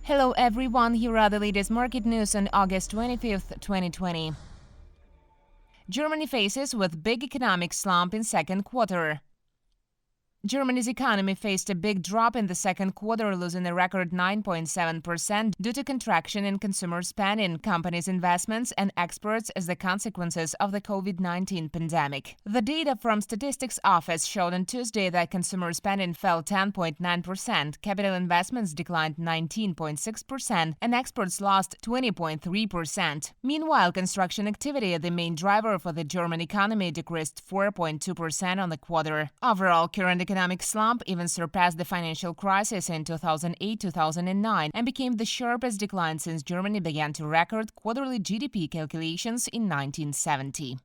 Hello everyone, here are the latest market news on August 25th, 2020. Germany faces with big economic slump in second quarter. Germany's economy faced a big drop in the second quarter, losing a record 9.7% due to contraction in consumer spending, companies' investments, and exports as the consequences of the COVID-19 pandemic. The data from Statistics Office showed on Tuesday that consumer spending fell 10.9%, capital investments declined 19.6%, and exports lost 20.3%. Meanwhile, construction activity, the main driver for the German economy, decreased 4.2% on the quarter. Overall, current economic slump even surpassed the financial crisis in 2008-2009 and became the sharpest decline since Germany began to record quarterly GDP calculations in 1970.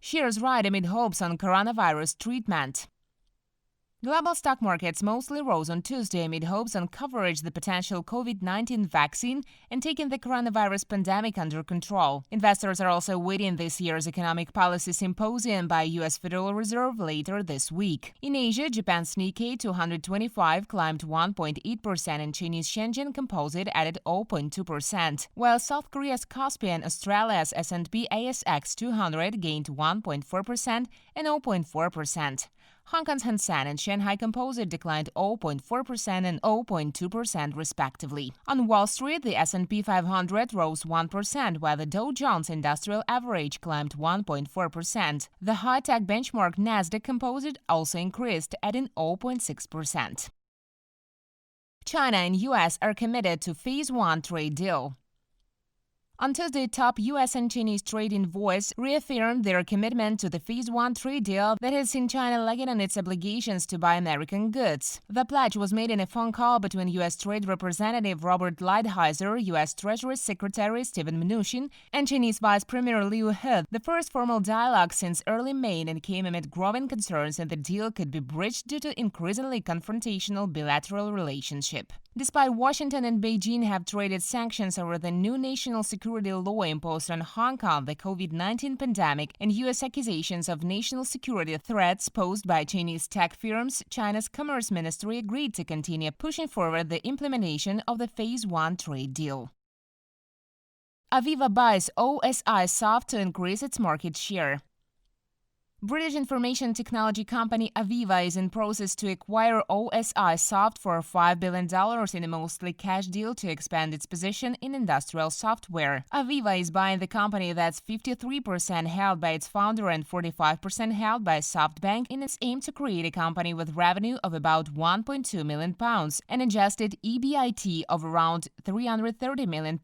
Shares ride amid hopes on coronavirus treatment. Global stock markets mostly rose on Tuesday amid hopes on coverage the potential COVID-19 vaccine and taking the coronavirus pandemic under control. Investors are also awaiting this year's economic policy symposium by U.S. Federal Reserve later this week. In Asia, Japan's Nikkei 225 climbed 1.8% and Chinese Shenzhen Composite added 0.2%, while South Korea's Kospi and Australia's S&P ASX 200 gained 1.4% and 0.4%. Hong Kong's Hang Seng and Shanghai Composite declined 0.4% and 0.2% respectively. On Wall Street, the S&P 500 rose 1%, while the Dow Jones Industrial Average climbed 1.4%. The high-tech benchmark Nasdaq Composite also increased, adding 0.6%. China and U.S. are committed to Phase 1 trade deal. On Tuesday, top U.S. and Chinese trade envoys reaffirmed their commitment to the Phase 1 trade deal that has seen China lagging on its obligations to buy American goods. The pledge was made in a phone call between U.S. Trade Representative Robert Lighthizer, U.S. Treasury Secretary Steven Mnuchin, and Chinese Vice Premier Liu He, the first formal dialogue since early May, and came amid growing concerns that the deal could be breached due to increasingly confrontational bilateral relationship. Despite Washington and Beijing have traded sanctions over the new national security law imposed on Hong Kong, the COVID-19 pandemic, and U.S. accusations of national security threats posed by Chinese tech firms, China's Commerce Ministry agreed to continue pushing forward the implementation of the Phase 1 trade deal. Aviva buys osisoft to increase its market share. British information technology company Aviva is in process to acquire osisoft for $5 billion in a mostly cash deal to expand its position in industrial software. Aviva is buying the company that's 53% held by its founder and 45% held by SoftBank in its aim to create a company with revenue of about £1.2 million and adjusted EBIT of around £330 million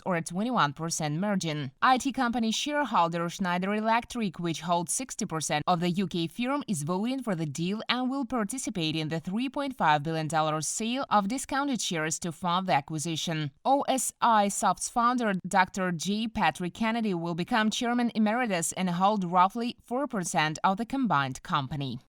or a 21% margin. IT company shareholder Schneider Electric, which holds 60% of the UK firm, is voting for the deal and will participate in the $3.5 billion sale of discounted shares to fund the acquisition. osisoft's founder, Dr. J. Patrick Kennedy, will become chairman emeritus and hold roughly 4% of the combined company.